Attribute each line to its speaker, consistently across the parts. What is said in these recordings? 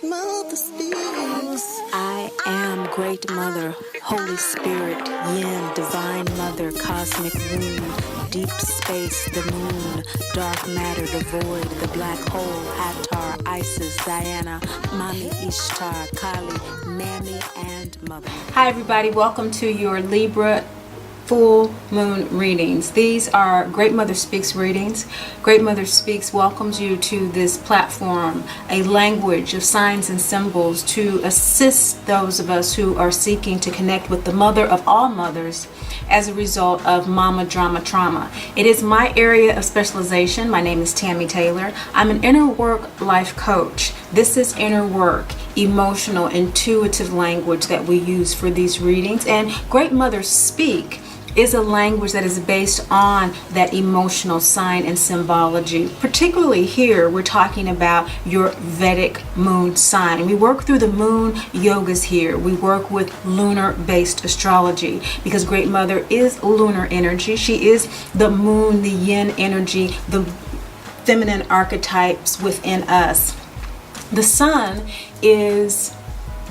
Speaker 1: Mother speaks.
Speaker 2: I am Great Mother, Holy Spirit, Yin, Divine Mother, Cosmic Womb, Deep Space, the Moon, Dark Matter, the Void, the Black Hole, Hathor, Isis, Diana, Mami Ishtar, Kali, Mammy, and Mother.
Speaker 3: Hi everybody, welcome to your Libra full moon readings. These are Great Mother Speaks readings. Great Mother Speaks welcomes you to this platform, a language of signs and symbols to assist those of us who are seeking to connect with the mother of all mothers as a result of mama drama trauma. It is my area of specialization. My name is Tammy Taylor. I'm an inner work life coach. This is inner work, emotional, intuitive language that we use for these readings. And Great Mothers Speak is a language that is based on that emotional sign and symbology. Particularly here, we're talking about your Vedic moon sign. We work through the moon yogas here. We work with lunar-based astrology because Great Mother is lunar energy. She is the moon, the yin energy, the feminine archetypes within us. The sun is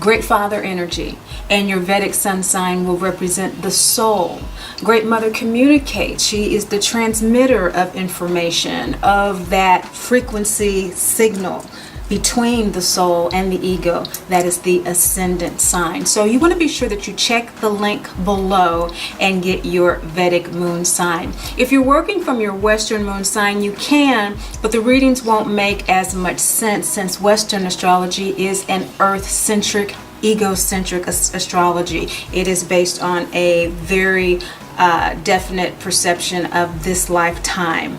Speaker 3: Great Father energy, and your Vedic sun sign will represent the soul. Great Mother communicates. She is the transmitter of information, of that frequency signal between the soul and the ego. That is the ascendant sign. So you want to be sure that you check the link below and get your Vedic moon sign. If you're working from your Western moon sign, you can, but the readings won't make as much sense since Western astrology is an earth-centric, egocentric astrology. It is based on a very definite perception of this lifetime,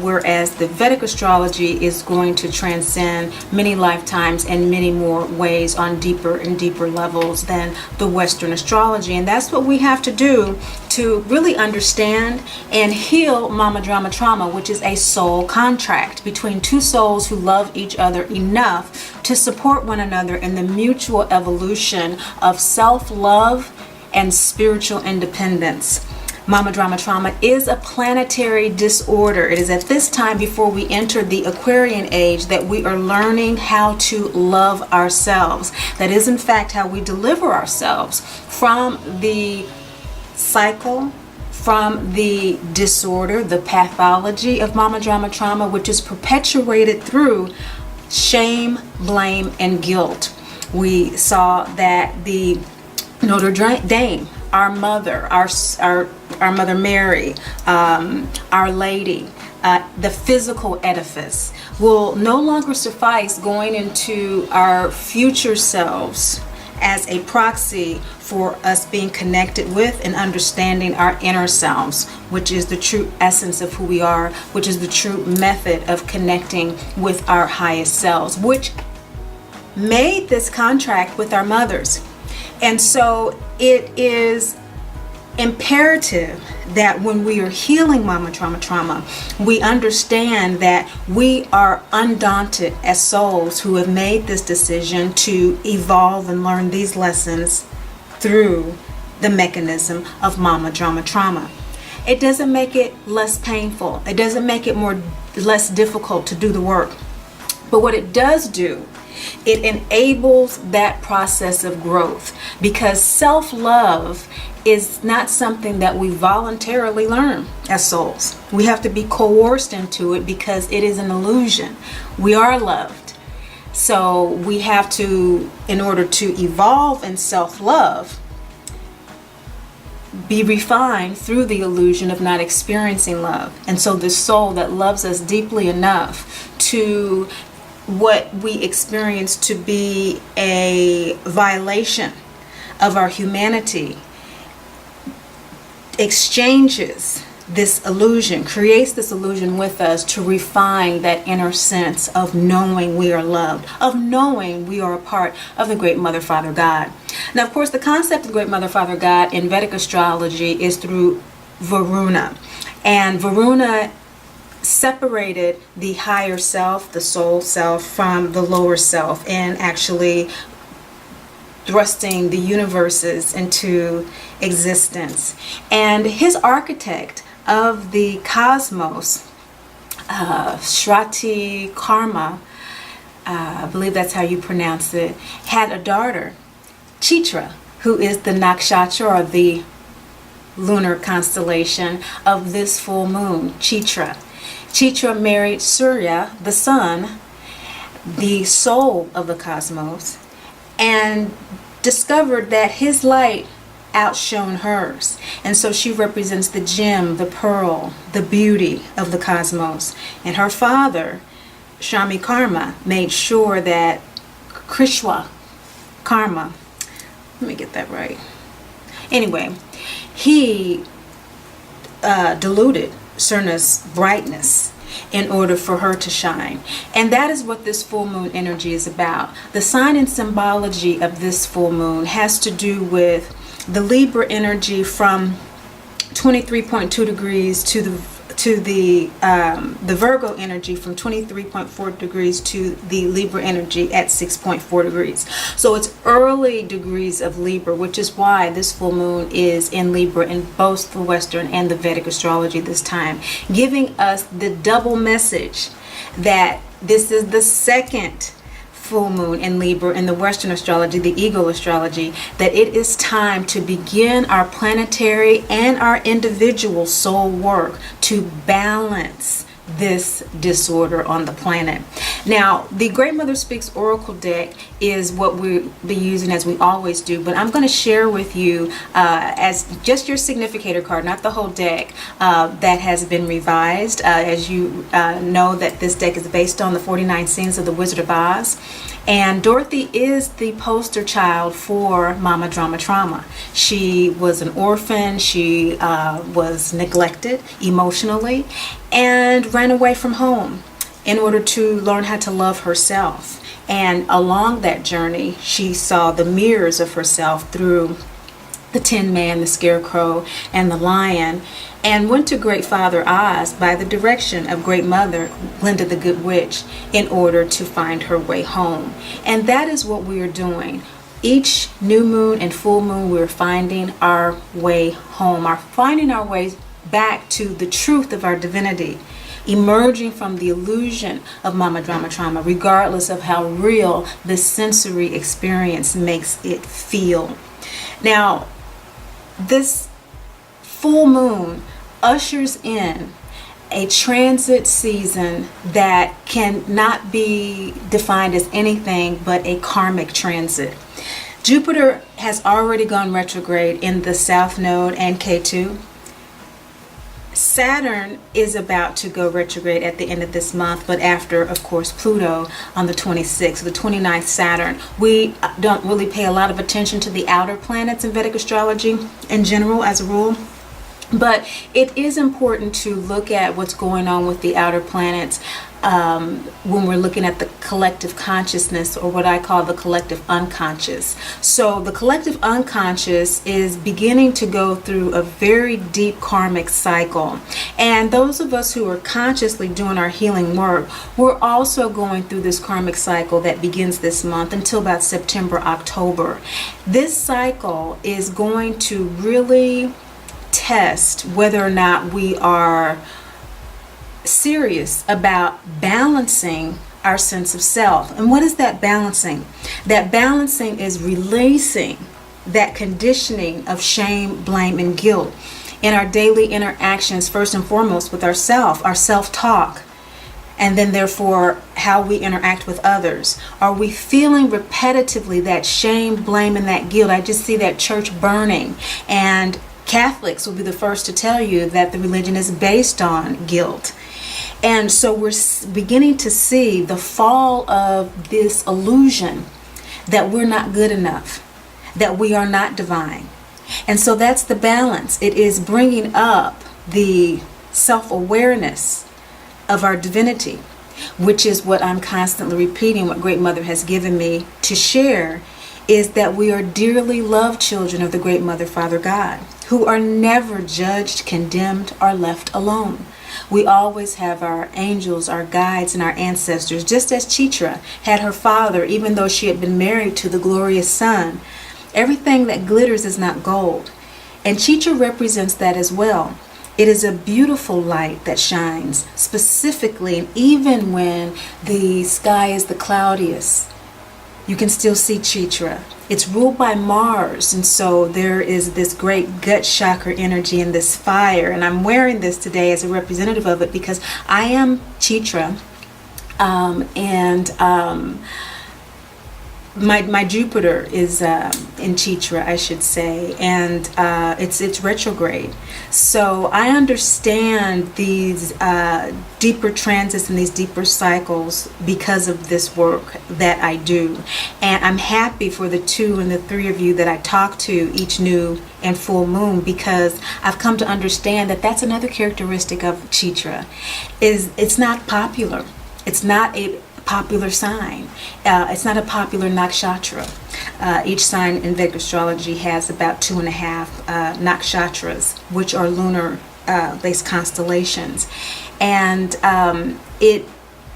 Speaker 3: whereas the Vedic astrology is going to transcend many lifetimes and many more ways on deeper and deeper levels than the Western astrology. And that's what we have to do to really understand and heal mama drama trauma, which is a soul contract between two souls who love each other enough to support one another in the mutual evolution of self-love and spiritual independence. Mama drama trauma is a planetary disorder. It is at this time before we enter the Aquarian age that we are learning how to love ourselves. That is in fact how we deliver ourselves from the cycle, from the disorder, the pathology of mama drama trauma, which is perpetuated through shame, blame, and guilt. We saw that the Notre Dame, our mother, our Mother Mary, Our Lady, the physical edifice will no longer suffice going into our future selves as a proxy for us being connected with and understanding our inner selves, which is the true essence of who we are, which is the true method of connecting with our highest selves, which made this contract with our mothers. And so it is imperative that when we are healing mama trauma, we understand that we are undaunted as souls who have made this decision to evolve and learn these lessons through the mechanism of mama drama trauma. It doesn't make it less painful. It doesn't make it less difficult to do the work. But what it does do, it enables that process of growth, because self-love is not something that we voluntarily learn as souls. We have to be coerced into it because it is an illusion. We are loved. So we have to, in order to evolve in self-love, be refined through the illusion of not experiencing love. And so the soul that loves us deeply enough to what we experience to be a violation of our humanity exchanges this illusion, creates this illusion with us to refine that inner sense of knowing we are loved, of knowing we are a part of the Great Mother Father God. Now, of course, the concept of Great Mother Father God in Vedic astrology is through Varuna. And Varuna separated the higher self, the soul self, from the lower self, and actually thrusting the universes into existence. And his architect of the cosmos, Shrati Karma, I believe that's how you pronounce it, had a daughter, Chitra, who is the nakshatra or the lunar constellation of this full moon, Chitra. Chitra married Surya, the sun, the soul of the cosmos, and discovered that his light outshone hers. And so she represents the gem, the pearl, the beauty of the cosmos. And her father, Shami Karma, made sure that Krishna Karma, let me get that right. Anyway, he diluted Surna's brightness in order for her to shine. And that is what this full moon energy is about. The sign and symbology of this full moon has to do with the Libra energy from 23.2 degrees to the Virgo energy from 23.4 degrees to the Libra energy at 6.4 degrees. So it's early degrees of Libra, which is why this full moon is in Libra in both the Western and the Vedic astrology this time, giving us the double message that this is the second full moon in Libra in the Western astrology, the ego astrology, that it is time to begin our planetary and our individual soul work to balance this disorder on the planet. Now, the Great Mother Speaks Oracle deck is what we'll be using as we always do, but I'm going to share with you as just your significator card, not the whole deck, that has been revised. As you know, that this deck is based on the 49 scenes of the Wizard of Oz. And Dorothy is the poster child for Mama Drama Trauma. She was an orphan. She was neglected emotionally and ran away from home in order to learn how to love herself. And along that journey, she saw the mirrors of herself through the Tin Man, the Scarecrow, and the Lion, and went to Great Father Oz by the direction of Great Mother Glinda the Good Witch in order to find her way home. And that is what we are doing. Each new moon and full moon, we're finding our way home, finding our way back to the truth of our divinity, emerging from the illusion of Mama Drama Trauma, regardless of how real the sensory experience makes it feel. Now, this full moon ushers in a transit season that cannot be defined as anything but a karmic transit. Jupiter has already gone retrograde in the South Node and K2. Saturn is about to go retrograde at the end of this month, but after, of course, Pluto on the 26th, the 29th Saturn. We don't really pay a lot of attention to the outer planets in Vedic astrology in general as a rule. But it is important to look at what's going on with the outer planets when we're looking at the collective consciousness, or what I call the collective unconscious. So the collective unconscious is beginning to go through a very deep karmic cycle. And those of us who are consciously doing our healing work, we're also going through this karmic cycle that begins this month until about September, October. This cycle is going to really test whether or not we are serious about balancing our sense of self. And what is that balancing? That balancing is releasing that conditioning of shame, blame, and guilt in our daily interactions, first and foremost with ourself, our self-talk, and then therefore how we interact with others. Are we feeling repetitively that shame, blame, and that guilt? I just see that church burning, and Catholics will be the first to tell you that the religion is based on guilt. And so we're beginning to see the fall of this illusion that we're not good enough, that we are not divine. And so that's the balance. It is bringing up the self-awareness of our divinity, which is what I'm constantly repeating, what Great Mother has given me to share, is that we are dearly loved children of the Great Mother, Father God, who are never judged, condemned, or left alone. We always have our angels, our guides, and our ancestors, just as Chitra had her father, even though she had been married to the glorious sun. Everything that glitters is not gold. And Chitra represents that as well. It is a beautiful light that shines specifically, and even when the sky is the cloudiest, you can still see Chitra. It's ruled by Mars, and so there is this great gut chakra energy and this fire. And I'm wearing this today as a representative of it because I am Chitra, my Jupiter is in Chitra, I should say, and it's retrograde. So I understand these deeper transits and these deeper cycles because of this work that I do. And I'm happy for the 2 and the 3 of you that I talk to each new and full moon, because I've come to understand that that's another characteristic of Chitra, is it's not popular. It's not a popular sign. It's not a popular nakshatra. Each sign in Vedic astrology has about 2.5 nakshatras, which are lunar based constellations. And it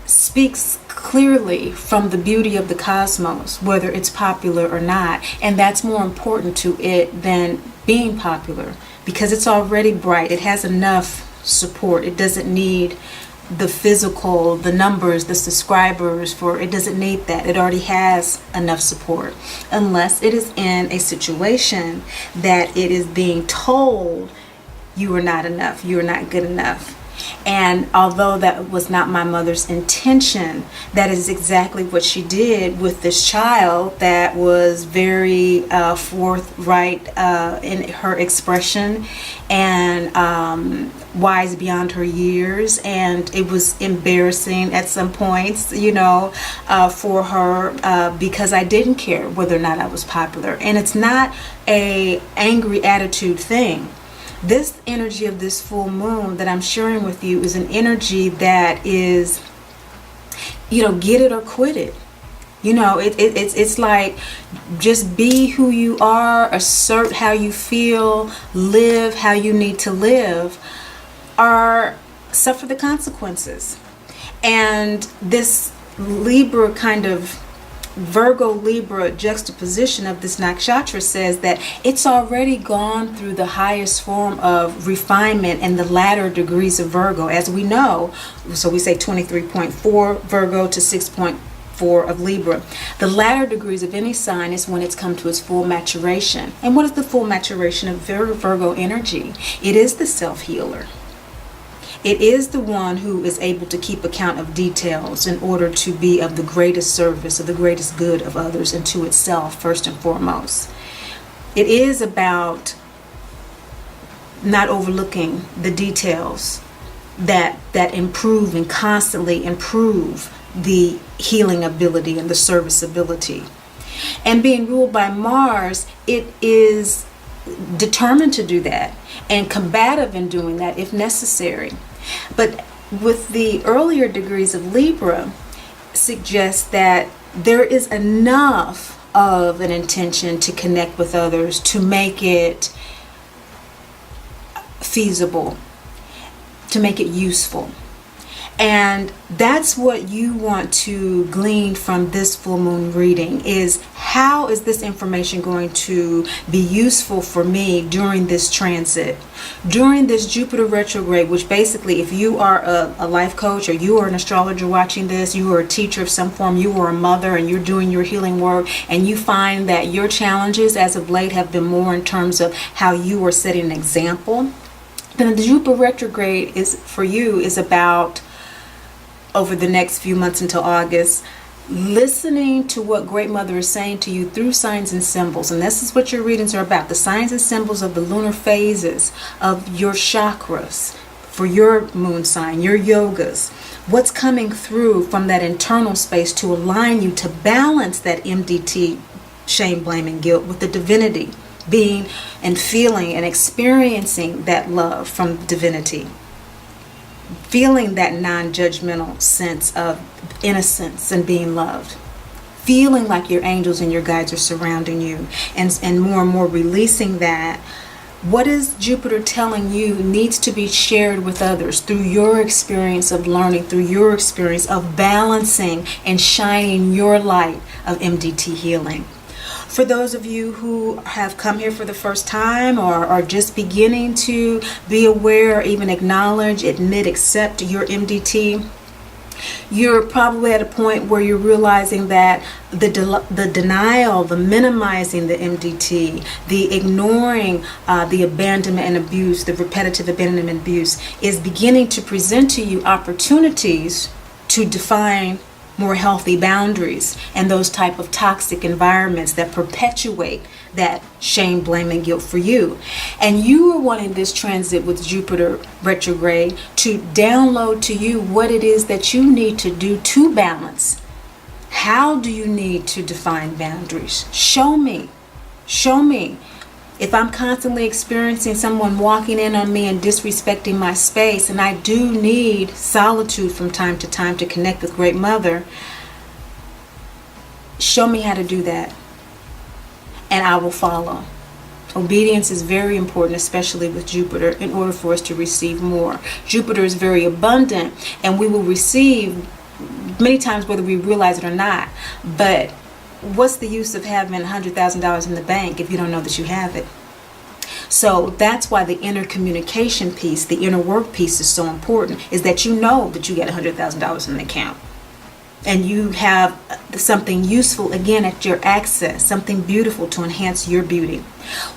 Speaker 3: speaks clearly from the beauty of the cosmos, whether it's popular or not. And that's more important to it than being popular, because it's already bright. It has enough support. It doesn't need the physical, the numbers, the subscribers for it. Doesn't need that. It already has enough support, unless it is in a situation that it is being told you are not enough, you are not good enough. And although that was not my mother's intention, that is exactly what she did with this child that was very forthright in her expression and wise beyond her years. And it was embarrassing at some points, for her because I didn't care whether or not I was popular. And it's not a angry attitude thing. This energy of this full moon that I'm sharing with you is an energy that is, get it or quit it. It's like, just be who you are, assert how you feel, live how you need to live, or suffer the consequences. And this Libra kind of Virgo Libra juxtaposition of this nakshatra says that it's already gone through the highest form of refinement and the latter degrees of Virgo, as we know. So we say 23.4 Virgo to 6.4 of Libra. The latter degrees of any sign is when it's come to its full maturation. And what is the full maturation of Virgo energy? It is the self-healer. It is the one who is able to keep account of details in order to be of the greatest service, of the greatest good of others and to itself first and foremost. It is about not overlooking the details that improve and constantly improve the healing ability and the serviceability. And being ruled by Mars, it is determined to do that and combative in doing that if necessary. But with the earlier degrees of Libra, suggests that there is enough of an intention to connect with others to make it feasible, to make it useful. And that's what you want to glean from this full moon reading, is how is this information going to be useful for me during this transit, during this Jupiter retrograde, which basically, if you are a life coach or you are an astrologer watching this, you are a teacher of some form, you are a mother and you're doing your healing work, and you find that your challenges as of late have been more in terms of how you are setting an example, then the Jupiter retrograde is about, over the next few months until August, listening to what Great Mother is saying to you through signs and symbols. And this is what your readings are about, the signs and symbols of the lunar phases of your chakras for your moon sign, your yogas. What's coming through from that internal space to align you to balance that MDT, shame, blame, and guilt, with the divinity, being and feeling and experiencing that love from divinity. Feeling that non-judgmental sense of innocence and being loved. Feeling like your angels and your guides are surrounding you, and more releasing that. What is Jupiter telling you needs to be shared with others through your experience of learning, through your experience of balancing and shining your light of MDT healing? For those of you who have come here for the first time or are just beginning to be aware, even acknowledge, admit, accept your MDT, you're probably at a point where you're realizing that the denial, the minimizing the MDT, the ignoring, the abandonment and abuse, the repetitive abandonment and abuse is beginning to present to you opportunities to define more healthy boundaries and those type of toxic environments that perpetuate that shame, blame, and guilt for you. And you are wanting this transit with Jupiter retrograde to download to you what it is that you need to do to balance. How do you need to define boundaries? Show me. Show me. If I'm constantly experiencing someone walking in on me and disrespecting my space, and I do need solitude from time to time to connect with Great Mother, show me how to do that, and I will follow. Obedience is very important, especially with Jupiter, in order for us to receive more. Jupiter is very abundant, and we will receive many times whether we realize it or not. But what's the use of having $100,000 in the bank if you don't know that you have it? So that's why the inner communication piece, the inner work piece is so important, is that you know that you get $100,000 in the account. And you have something useful, again, at your access, something beautiful to enhance your beauty.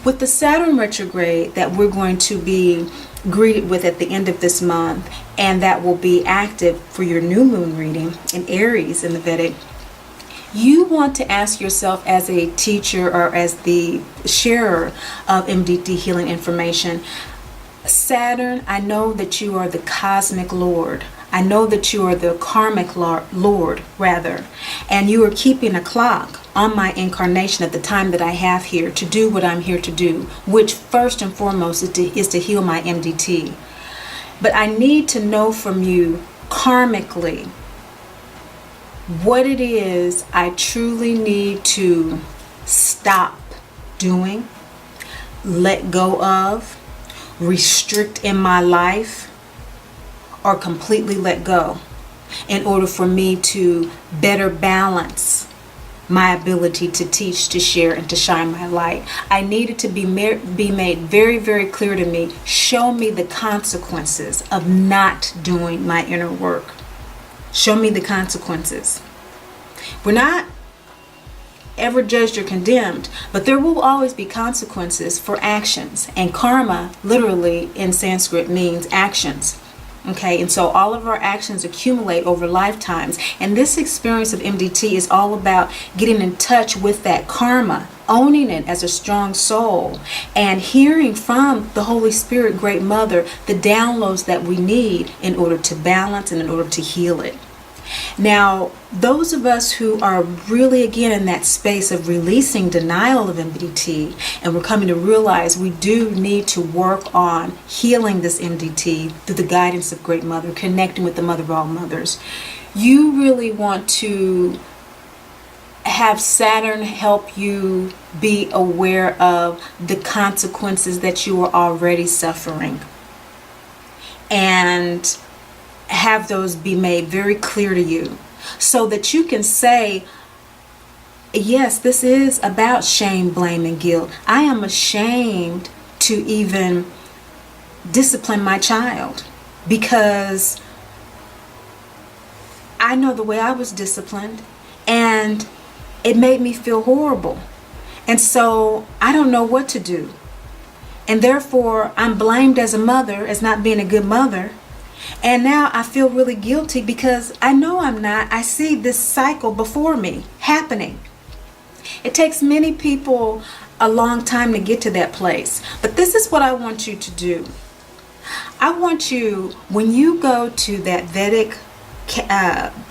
Speaker 3: With the Saturn retrograde that we're going to be greeted with at the end of this month, and that will be active for your new moon reading in Aries in the Vedic, you want to ask yourself as a teacher or as the sharer of MDT healing information, Saturn, I know that you are the cosmic Lord. I know that you are the karmic Lord, rather, and you are keeping a clock on my incarnation at the time that I have here to do what I'm here to do, which first and foremost is to heal my MDT. But I need to know from you karmically what it is I truly need to stop doing, let go of, restrict in my life, or completely let go in order for me to better balance my ability to teach, to share, and to shine my light. I need it to be made very, very clear to me. Show me the consequences of not doing my inner work. Show me the consequences. We're not ever judged or condemned, but there will always be consequences for actions. And karma, literally in Sanskrit, means actions. Okay, and so all of our actions accumulate over lifetimes. And this experience of MDT is all about getting in touch with that karma, owning it as a strong soul, and hearing from the Holy Spirit, Great Mother, the downloads that we need in order to balance and in order to heal it. Now, those of us who are really, again, in that space of releasing denial of MDT, and we're coming to realize we do need to work on healing this MDT through the guidance of Great Mother, connecting with the Mother of all mothers. You really want to have Saturn help you be aware of the consequences that you are already suffering, and have those be made very clear to you so that you can say, yes, this is about shame, blame, and guilt. I am ashamed to even discipline my child because I know the way I was disciplined and it made me feel horrible. And so I don't know what to do. And therefore I'm blamed as a mother as not being a good mother. And now I feel really guilty because I know I'm not. I see this cycle before me happening. It takes many people a long time to get to that place. But this is what I want you to do. I want you, when you go to that Vedic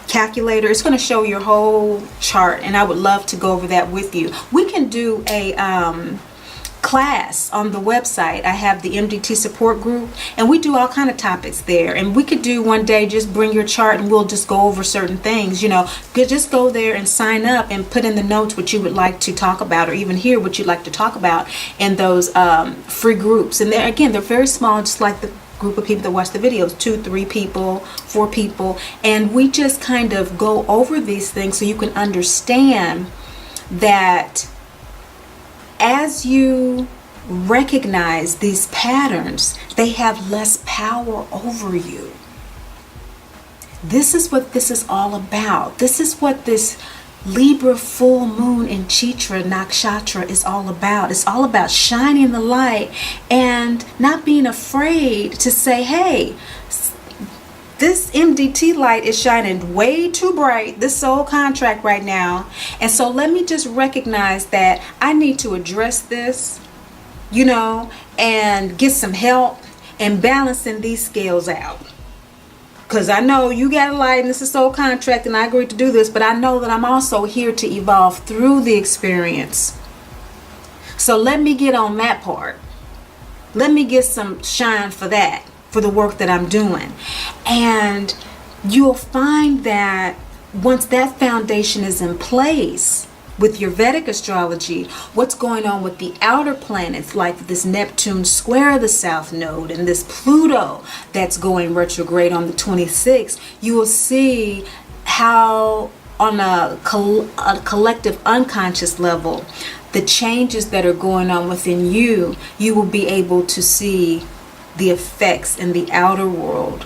Speaker 3: calculator, it's going to show your whole chart, and I would love to go over that with you. We can do a class on the website. I have the MDT support group, and we do all kind of topics there, and we could do one day just bring your chart and we'll just go over certain things. You know, just go there and sign up and put in the notes what you would like to talk about, or even hear what you'd like to talk about in those free groups. And they're very small, just like the group of people that watch the videos, 2, 3 people, 4 people, and we just kind of go over these things so you can understand that as you recognize these patterns, they have less power over you. This is what this is all about. This is what this Libra full moon in Chitra Nakshatra is all about. It's all about shining the light and not being afraid to say, hey, this MDT light is shining way too bright, this soul contract right now. And so let me just recognize that I need to address this, and get some help in balancing these scales out. Because I know you got a light and this is soul contract and I agreed to do this, but I know that I'm also here to evolve through the experience. So let me get on that part. Let me get some shine for that, for the work that I'm doing. And you'll find that once that foundation is in place with your Vedic astrology, what's going on with the outer planets, like this Neptune square the South Node and this Pluto that's going retrograde on the 26th, you will see how on a collective unconscious level, the changes that are going on within you, you will be able to see the effects in the outer world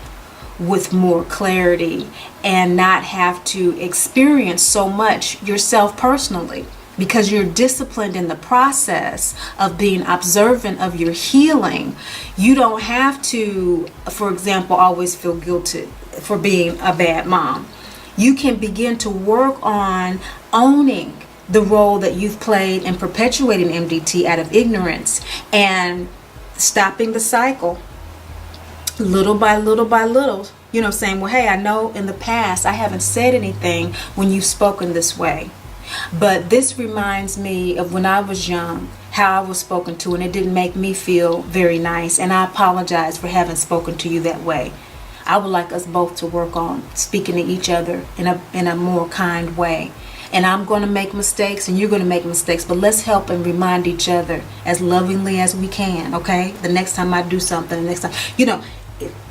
Speaker 3: with more clarity and not have to experience so much yourself personally, because you're disciplined in the process of being observant of your healing. You don't have to, for example, always feel guilty for being a bad mom. You can begin to work on owning the role that you've played in perpetuating MDT out of ignorance and stopping the cycle little by little by little, saying, well, hey, I know in the past I haven't said anything when you've spoken this way, but this reminds me of when I was young, how I was spoken to, and it didn't make me feel very nice, and I apologize for having spoken to you that way. I would like us both to work on speaking to each other in a more kind way. And I'm going to make mistakes and you're going to make mistakes, but let's help and remind each other as lovingly as we can, okay? The next time I do something, the next time,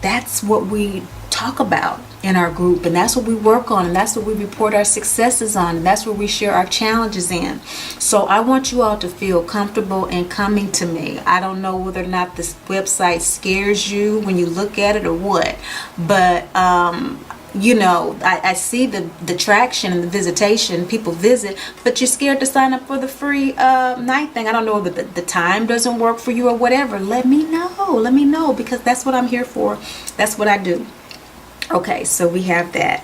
Speaker 3: that's what we talk about in our group, and that's what we work on, and that's what we report our successes on, and that's where we share our challenges in. So I want you all to feel comfortable in coming to me. I don't know whether or not this website scares you when you look at it or what, but I see the traction and the visitation, people visit, but you're scared to sign up for the free night thing. I don't know that the time doesn't work for you or whatever. Let me know, because that's what I'm here for. That's what I do. Okay, so we have that.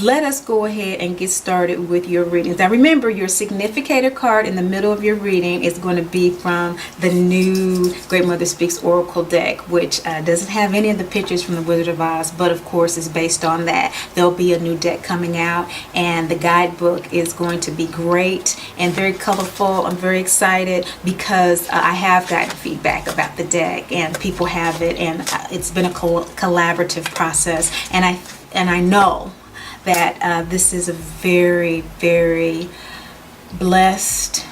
Speaker 3: Let us go ahead and get started with your readings. Now remember, your significator card in the middle of your reading is going to be from the new Great Mother Speaks Oracle deck, which doesn't have any of the pictures from the Wizard of Oz, but of course is based on that. There'll be a new deck coming out, and the guidebook is going to be great and very colorful. I'm very excited because I have gotten feedback about the deck, and people have it, and it's been a collaborative process, and I know that this is a very, very blessed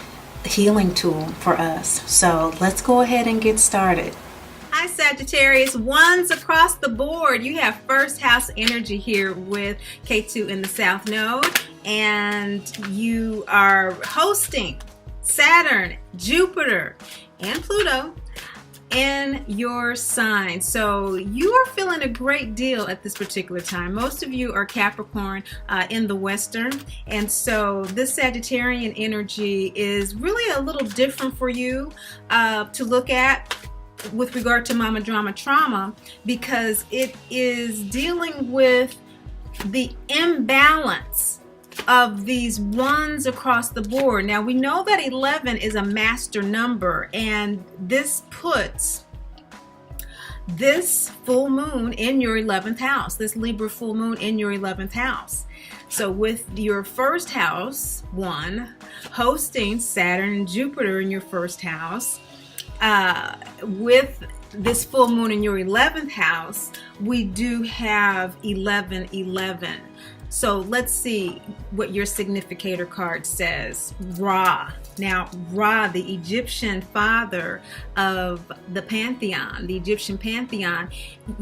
Speaker 3: healing tool for us. So let's go ahead and get started. Hi Sagittarius, ones across the board. You have first house energy here with K2 in the South Node, and you are hosting Saturn, Jupiter, and Pluto in your sign. So you are feeling a great deal at this particular time. Most of you are Capricorn in the Western, and so this Sagittarian energy is really a little different for you to look at with regard to mama drama trauma, because it is dealing with the imbalance of these ones across the board. Now we know that 11 is a master number, and this puts this full moon in your 11th house, this Libra full moon in your 11th house. So with your first house, one, hosting Saturn and Jupiter in your first house, with this full moon in your 11th house, we do have 1111. So let's see what your significator card says. Ra. Now, Ra, the Egyptian father of the pantheon, the Egyptian pantheon,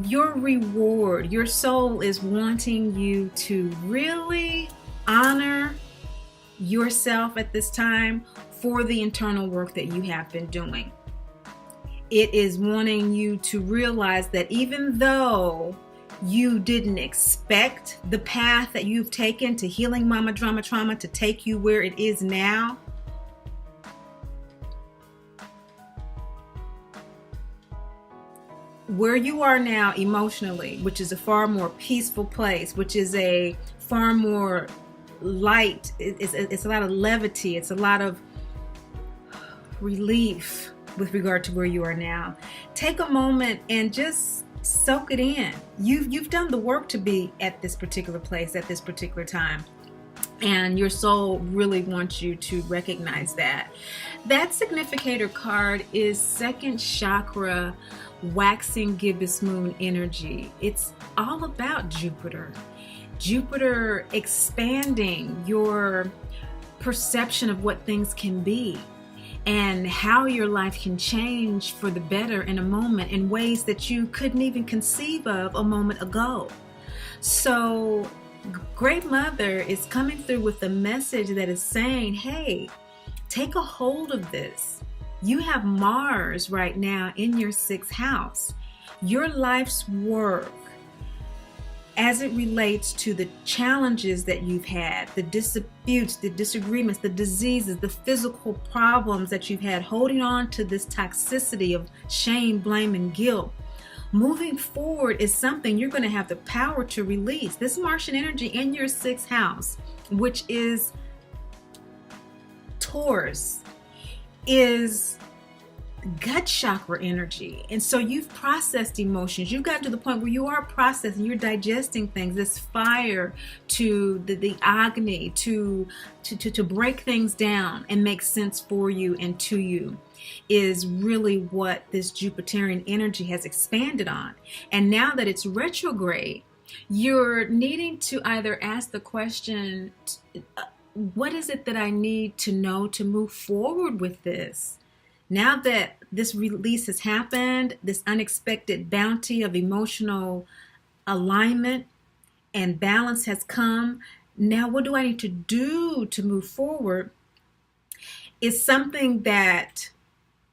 Speaker 3: your reward, your soul is wanting you to really honor yourself at this time for the internal work that you have been doing. It is wanting you to realize that even though you didn't expect the path that you've taken to healing mama drama trauma to take you where it is now, where you are now emotionally, which is a far more peaceful place, which is a far more light, it's a lot of levity, it's a lot of relief with regard to where you are now. Take a moment and just soak it in. You've done the work to be at this particular place at this particular time, and your soul really wants you to recognize that. That significator card is second chakra, waxing gibbous moon energy. It's all about Jupiter. Jupiter expanding your perception of what things can be and how your life can change for the better in a moment in ways that you couldn't even conceive of a moment ago. So Great Mother is coming through with a message that is saying, hey, take a hold of this. You have Mars right now in your 6th house. Your life's work, as it relates to the challenges that you've had, the disputes, the disagreements, the diseases, the physical problems that you've had, holding on to this toxicity of shame, blame, and guilt, moving forward is something you're going to have the power to release. This Martian energy in your 6th house, which is Taurus, is gut chakra energy. And so you've processed emotions. You've gotten to the point where you are processing, you're digesting things. This fire to the agni to break things down and make sense for you and to you is really what this Jupiterian energy has expanded on. And now that it's retrograde, you're needing to either ask the question, what is it that I need to know to move forward with this? Now that this release has happened, this unexpected bounty of emotional alignment and balance has come, now what do I need to do to move forward? Is something that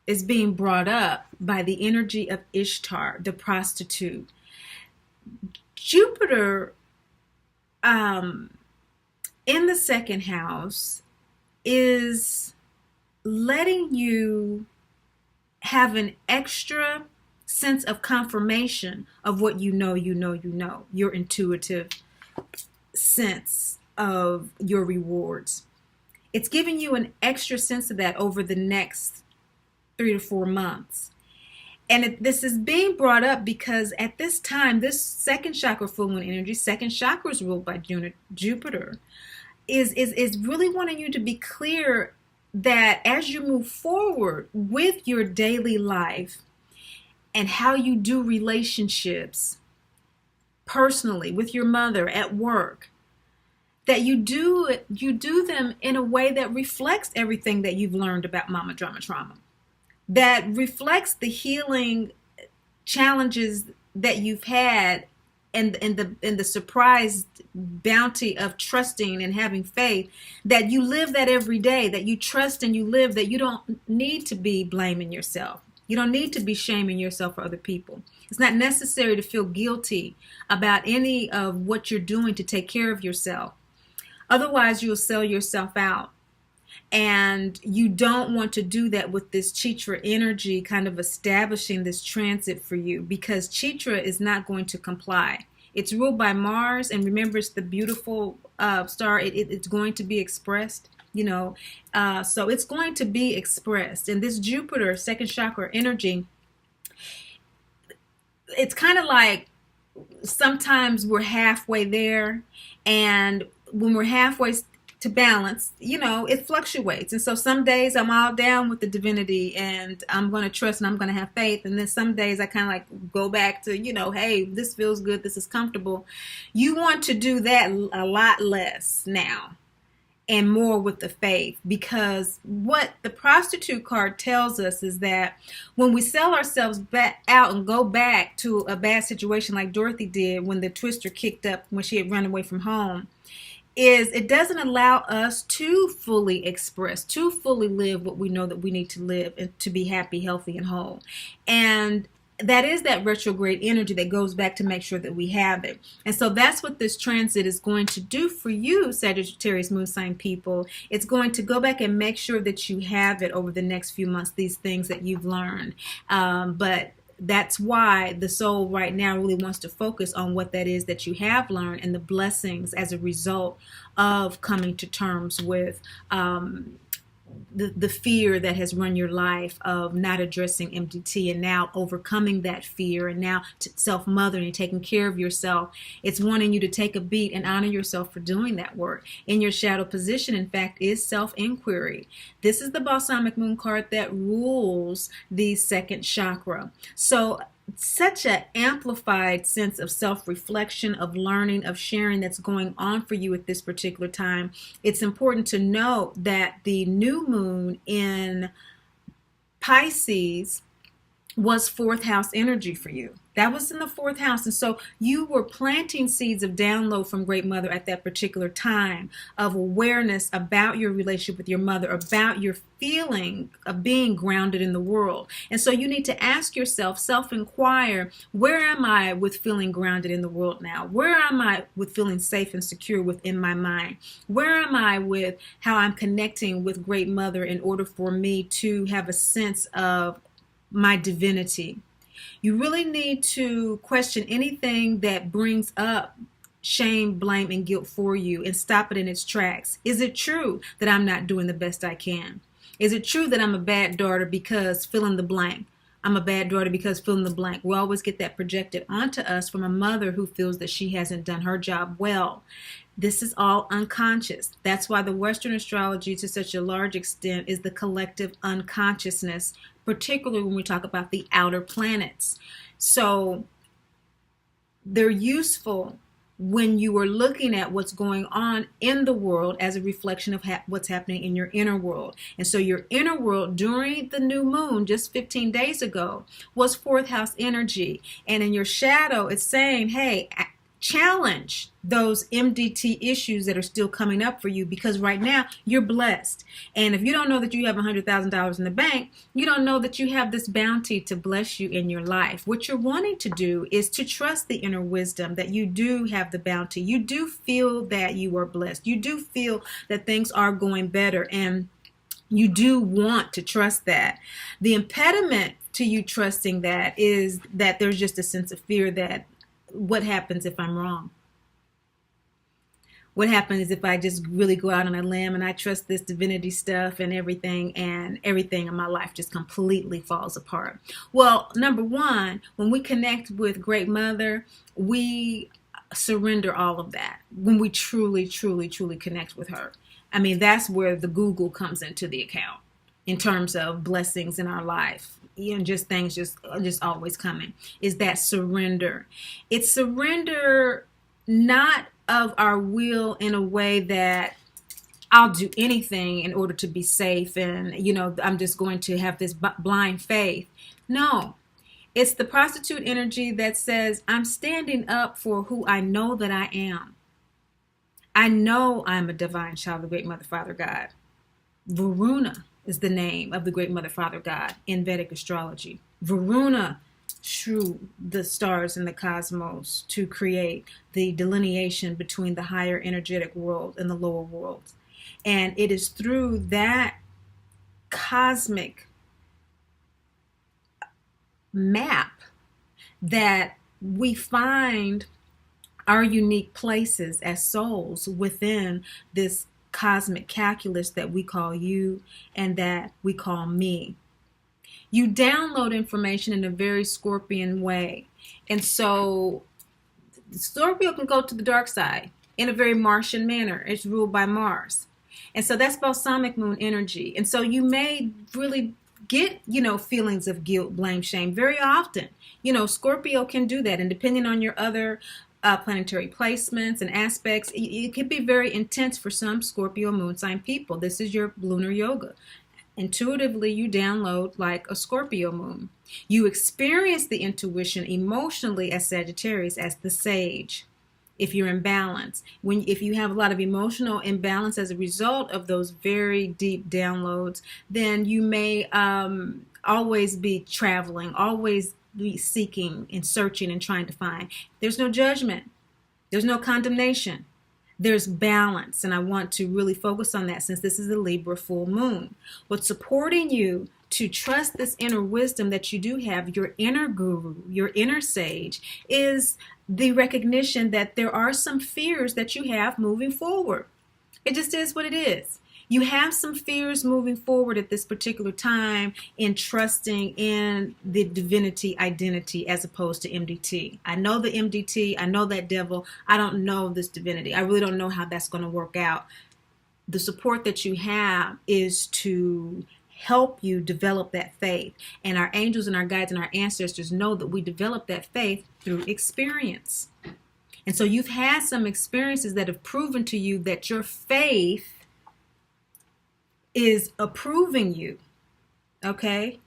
Speaker 3: is being brought up by the energy of Ishtar, the prostitute. Jupiter in the 2nd house is letting you have an extra sense of confirmation of what you know, your intuitive sense of your rewards. It's giving you an extra sense of that over the next 3 to 4 months. And this is being brought up because at this time, this 2nd chakra full moon energy, 2nd chakra is ruled by Jupiter, is really wanting you to be clear that as you move forward with your daily life and how you do relationships personally with your mother at work, that you do them in a way that reflects everything that you've learned about mama drama trauma, that reflects the healing challenges that you've had and the surprise bounty of trusting and having faith, that you live that every day, that you trust and you live, that you don't need to be blaming yourself. You don't need to be shaming yourself for other people. It's not necessary to feel guilty about any of what you're doing to take care of yourself. Otherwise, you'll sell yourself out. And you don't want to do that with this Chitra energy kind of establishing this transit for you, because Chitra is not going to comply. It's ruled by Mars, and remember, it's the beautiful star. It's going to be expressed, so it's going to be expressed. And this Jupiter, 2nd chakra energy, it's kind of like sometimes we're halfway there, and when we're halfway to balance, it fluctuates. And so some days I'm all down with the divinity and I'm going to trust and I'm going to have faith. And then some days I kind of like go back to, hey, this feels good. This is comfortable. You want to do that a lot less now and more with the faith, because what the prostitute card tells us is that when we sell ourselves back out and go back to a bad situation like Dorothy did when the twister kicked up when she had run away from home, is it doesn't allow us to fully express, to fully live what we know that we need to live and to be happy, healthy, and whole. And that is that retrograde energy that goes back to make sure that we have it. And so that's what this transit is going to do for you, Sagittarius moon sign people. It's going to go back and make sure that you have it over the next few months, these things that you've learned. But that's why the soul right now really wants to focus on what that is that you have learned and the blessings as a result of coming to terms with the fear that has run your life of not addressing MDT, and now overcoming that fear, and now self-mothering and taking care of yourself. It's wanting you to take a beat and honor yourself for doing that work. In your shadow position, in fact, is self-inquiry. This is the balsamic moon card that rules the second chakra. So such an amplified sense of self-reflection, of learning, of sharing that's going on for you at this particular time. It's important to note that the new moon in Pisces was fourth house energy for you. That was in the fourth house. And so you were planting seeds of download from Great Mother at that particular time, of awareness about your relationship with your mother, about your feeling of being grounded in the world. And so you need to ask yourself, self-inquire, where am I with feeling grounded in the world now? Where am I with feeling safe and secure within my mind? Where am I with how I'm connecting with Great Mother in order for me to have a sense of my divinity? You really need to question anything that brings up shame, blame, and guilt for you and stop it in its tracks. Is it true that I'm not doing the best I can? Is it true that I'm a bad daughter because fill in the blank? I'm a bad daughter because fill in the blank. We always get that projected onto us from a mother who feels that she hasn't done her job well. This is all unconscious. That's why the Western astrology, to such a large extent, is the collective unconsciousness, particularly when we talk about the outer planets. So they're useful when you are looking at what's going on in the world as a reflection of what's happening in your inner world. And so your inner world during the new moon just 15 days ago was fourth house energy. And in your shadow, it's saying, hey, challenge those MDT issues that are still coming up for you, because right now you're blessed. And if you don't know that you have $100,000 in the bank, you don't know that you have this bounty to bless you in your life. What you're wanting to do is to trust the inner wisdom that you do have the bounty. You do feel that you are blessed. You do feel that things are going better, and you do want to trust that. The impediment to you trusting that is that there's just a sense of fear that what happens if I'm wrong? What happens if I just really go out on a limb and I trust this divinity stuff and everything in my life just completely falls apart? Well, number one, when we connect with Great Mother, we surrender all of that. When we truly, truly, truly connect with her. I mean, that's where the Google comes into the account in terms of blessings in our life. And just things just always coming, is that surrender. It's surrender not of our will in a way that I'll do anything in order to be safe and, I'm just going to have this blind faith. No, it's the prostitute energy that says, I'm standing up for who I know that I am. I know I'm a divine child of the Great Mother, Father, God. Varuna is the name of the Great Mother, Father, God in Vedic astrology. Varuna drew the stars in the cosmos to create the delineation between the higher energetic world and the lower world. And it is through that cosmic map that we find our unique places as souls within this cosmic calculus that we call you and that we call me. You download information in a very Scorpion way. And so Scorpio can go to the dark side in a very Martian manner. It's ruled by Mars. And so that's balsamic moon energy. And so you may really get, feelings of guilt, blame, shame very often. Scorpio can do that. And depending on your other planetary placements and aspects, it could be very intense for some Scorpio moon sign people. This is your lunar yoga. Intuitively, you download like a Scorpio moon. You experience the intuition emotionally as Sagittarius, as the sage. if you're in balance. If you have a lot of emotional imbalance as a result of those very deep downloads, then you may always be traveling, always be seeking and searching and trying to find. There's no judgment. There's no condemnation. There's balance. And I want to really focus on that since this is a Libra full moon. What's supporting you to trust this inner wisdom that you do have, your inner guru, your inner sage, is the recognition that there are some fears that you have moving forward. It just is what it is. You have some fears moving forward at this particular time in trusting in the divinity identity as opposed to MDT. I know the MDT, I know that devil, I don't know this divinity. I really don't know how that's going to work out. The support that you have is to help you develop that faith. And our angels and our guides and our ancestors know that we develop that faith through experience. And so you've had some experiences that have proven to you that your faith is approving you, okay?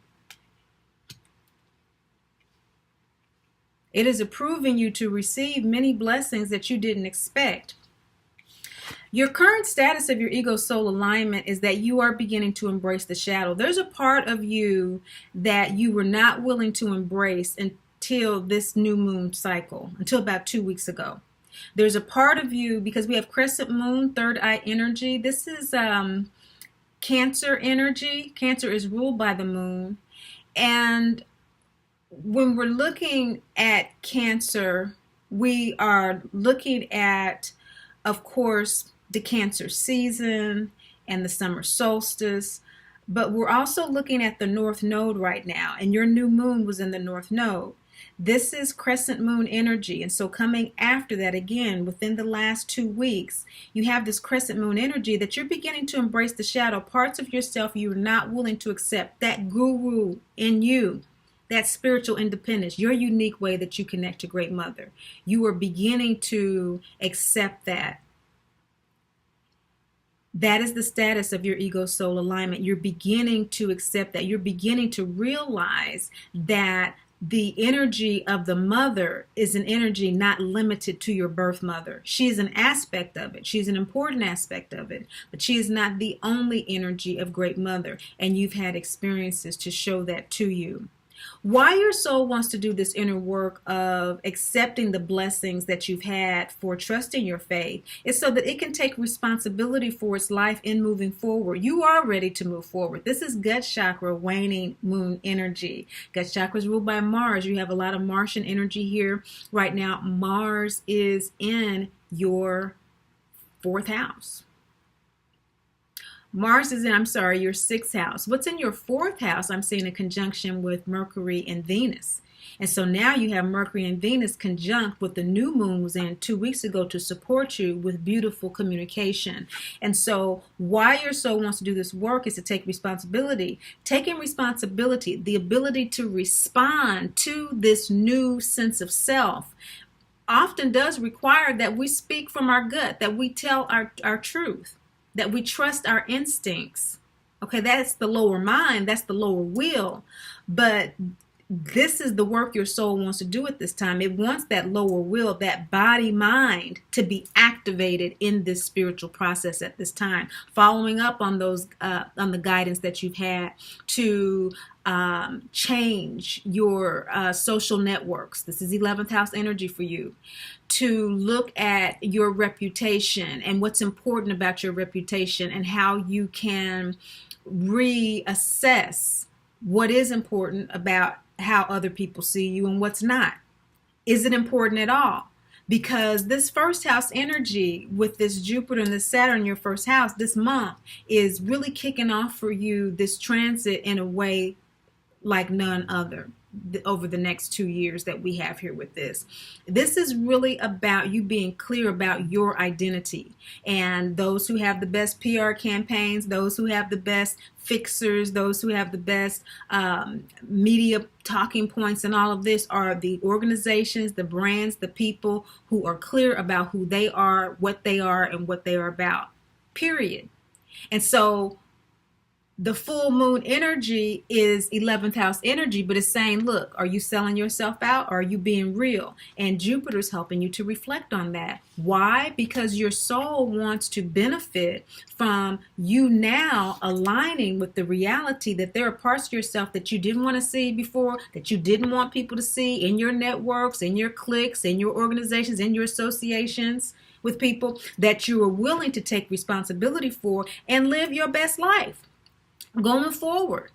Speaker 3: It is approving you to receive many blessings that you didn't expect. Your current status of your ego soul alignment is that you are beginning to embrace the shadow. There's a part of you that you were not willing to embrace until this new moon cycle, until about 2 weeks ago. There's a part of you, because we have crescent moon, third eye energy. This is Cancer energy. Cancer is ruled by the moon. And when we're looking at Cancer, we are looking at, of course, the Cancer season and the summer solstice. But we're also looking at the North Node right now. And your new moon was in the North Node. This is crescent moon energy. And so coming after that, again, within the last 2 weeks, you have this crescent moon energy that you're beginning to embrace the shadow parts of yourself you're not willing to accept. That guru in you, that spiritual independence, your unique way that you connect to Great Mother. You are beginning to accept that. That is the status of your ego soul alignment. You're beginning to accept that. You're beginning to realize that the energy of the mother is an energy not limited to your birth mother. She is an aspect of it. She's an important aspect of it, but she is not the only energy of Great Mother. And you've had experiences to show that to you. Why your soul wants to do this inner work of accepting the blessings that you've had for trusting your faith is so that it can take responsibility for its life in moving forward. You are ready to move forward. This is gut chakra, waning moon energy. Gut chakra is ruled by Mars. You have a lot of Martian energy here right now. Mars is in your 4th house. Mars is in, your 6th house. What's in your 4th house? I'm seeing a conjunction with Mercury and Venus. And so now you have Mercury and Venus conjunct what the new moon was in 2 weeks ago to support you with beautiful communication. And so why your soul wants to do this work is to take responsibility. Taking responsibility, the ability to respond to this new sense of self, often does require that we speak from our gut, that we tell our truth, that we trust our instincts. Okay, that's the lower mind, that's the lower will. But this is the work your soul wants to do at this time. It wants that lower will, that body mind, to be activated in this spiritual process at this time. Following up on those, on the guidance that you've had to change your social networks. This is 11th house energy for you. To look at your reputation and what's important about your reputation and how you can reassess what is important about how other people see you and what's not. Is it important at all? Because this 1st house energy with this Jupiter and this Saturn in your 1st house this month is really kicking off for you this transit in a way like none other over the next 2 years that we have here with this. This is really about you being clear about your identity, and those who have the best PR campaigns, those who have the best fixers, those who have the best media talking points and all of this are the organizations, the brands, the people who are clear about who they are, and what they are about, period. And so The full moon energy is 11th house energy, but it's saying, look, are you selling yourself out, or are you being real? And Jupiter's helping you to reflect on that. Why? Because your soul wants to benefit from you now aligning with the reality that there are parts of yourself that you didn't want to see before, that you didn't want people to see in your networks, in your cliques, in your organizations, in your associations with people, that you are willing to take responsibility for and live your best life going forward.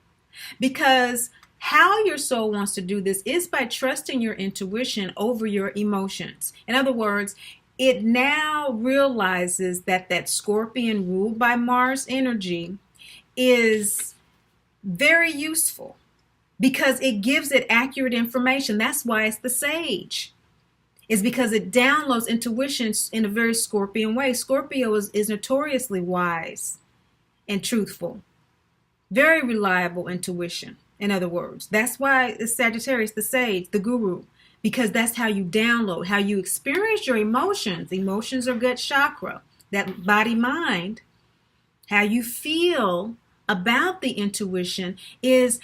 Speaker 3: Because how your soul wants to do this is by trusting your intuition over your emotions. In other words, it now realizes that that Scorpion ruled by Mars energy is very useful because it gives it accurate information. That's why it's the sage. Is because it downloads intuition in a very Scorpion way. Scorpio is notoriously wise and truthful. Very reliable intuition, in other words. That's why it's Sagittarius, the sage, the guru, because that's how you download, how you experience your emotions. Emotions are gut chakra, that body mind. How you feel about the intuition is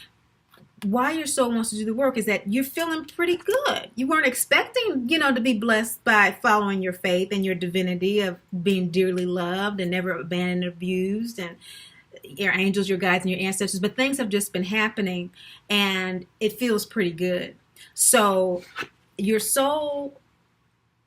Speaker 3: why your soul wants to do the work, is that you're feeling pretty good. You weren't expecting, to be blessed by following your faith and your divinity of being dearly loved and never abandoned and abused, and your angels, your guides, and your ancestors, but things have just been happening and it feels pretty good. So your soul,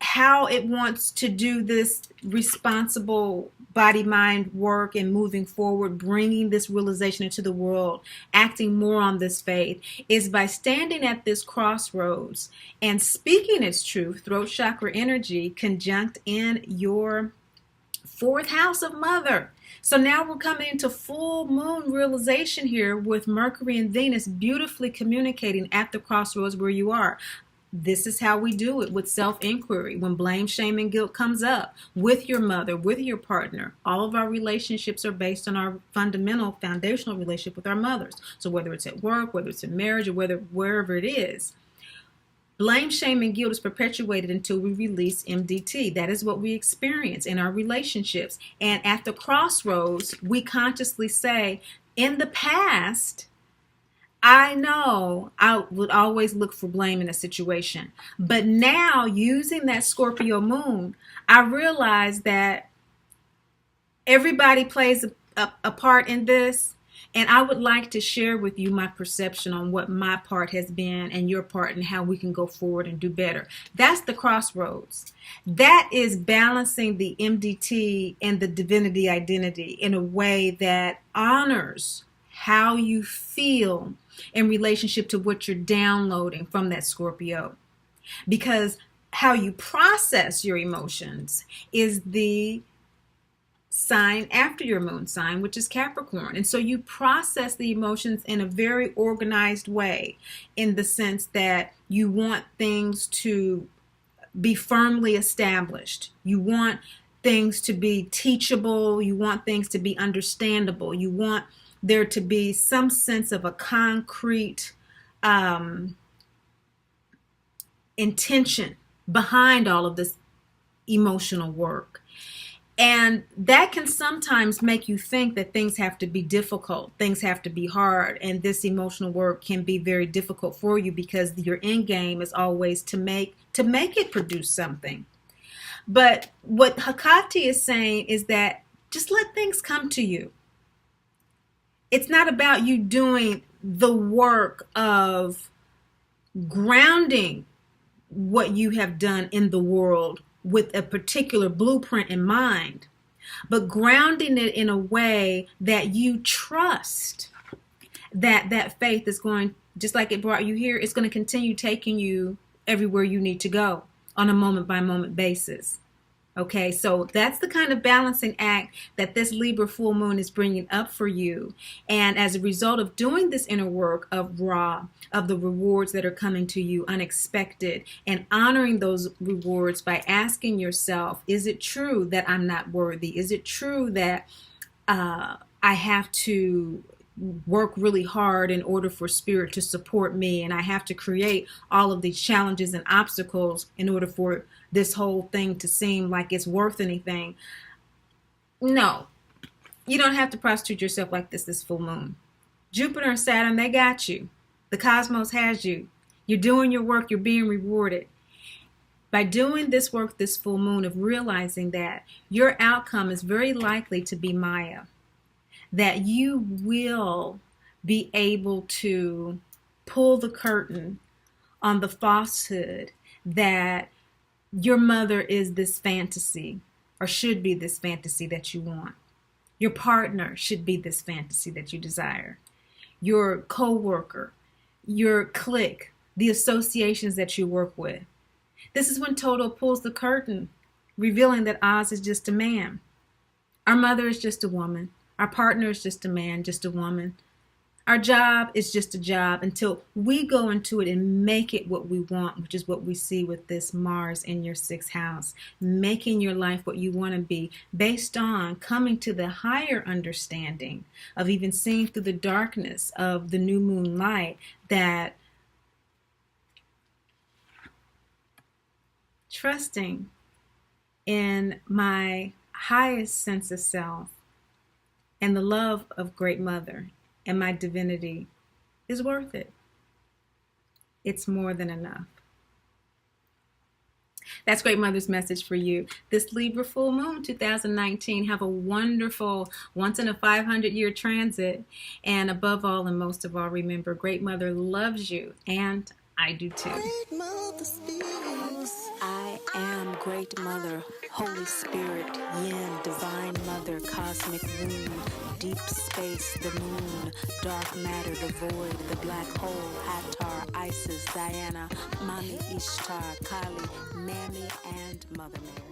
Speaker 3: how it wants to do this responsible body mind work and moving forward, bringing this realization into the world, acting more on this faith, is by standing at this crossroads and speaking its truth, throat chakra energy, conjunct in your 4th house of mother. So now we're coming into full moon realization here with Mercury and Venus beautifully communicating at the crossroads where you are. This is how we do it with self-inquiry. When blame, shame, and guilt comes up with your mother, with your partner, all of our relationships are based on our fundamental, foundational relationship with our mothers. So whether it's at work, whether it's in marriage, or wherever it is, blame, shame, and guilt is perpetuated until we release MDT. That is what we experience in our relationships. And at the crossroads, we consciously say, in the past, I know I would always look for blame in a situation. But now, using that Scorpio moon, I realize that everybody plays a part in this. And I would like to share with you my perception on what my part has been and your part and how we can go forward and do better. That's the crossroads. That is balancing the MDT and the divinity identity in a way that honors how you feel in relationship to what you're downloading from that Scorpio. Because how you process your emotions is the sign after your moon sign, which is Capricorn. And so you process the emotions in a very organized way, in the sense that you want things to be firmly established. You want things to be teachable. You want things to be understandable. You want there to be some sense of a concrete intention behind all of this emotional work. And that can sometimes make you think that things have to be difficult, things have to be hard, and this emotional work can be very difficult for you because your end game is always to make it produce something. But what Hecate is saying is that just let things come to you. It's not about you doing the work of grounding what you have done in the world with a particular blueprint in mind, but grounding it in a way that you trust that that faith is going, just like it brought you here, it's going to continue taking you everywhere you need to go on a moment by moment basis. Okay, so that's the kind of balancing act that this Libra full moon is bringing up for you. And as a result of doing this inner work of Ra, of the rewards that are coming to you unexpected, and honoring those rewards by asking yourself, is it true that I'm not worthy? Is it true that I have to work really hard in order for spirit to support me, and I have to create all of these challenges and obstacles in order for this whole thing to seem like it's worth anything? No, You don't have to prostitute yourself like this full moon. Jupiter and Saturn, they got you. The cosmos has you. You're doing your work. You're being rewarded. By doing this work this full moon, of realizing that your outcome is very likely to be Maya, that you will be able to pull the curtain on the falsehood that your mother is this fantasy, or should be this fantasy that you want. Your partner should be this fantasy that you desire. Your co-worker, your clique, the associations that you work with. This is when Toto pulls the curtain, revealing that Oz is just a man. Our mother is just a woman. Our partner is just a man, just a woman. Our job is just a job until we go into it and make it what we want, which is what we see with this Mars in your 6th house. Making your life what you want to be based on coming to the higher understanding of even seeing through the darkness of the new moon light that trusting in my highest sense of self and the love of Great Mother and my divinity is worth it. It's more than enough. That's Great Mother's message for you. This Libra full moon 2019. Have a wonderful once in a 500-year transit. And above all and most of all, remember, Great Mother loves you. And I do too.
Speaker 1: Great Mother speaks.
Speaker 2: I am Great Mother, Holy Spirit, Yin, Divine Mother, Cosmic Womb, Deep Space, the Moon, Dark Matter, the Void, the Black Hole, Hathor, Isis, Diana, Mami Ishtar, Kali, Mammy, and Mother Mary.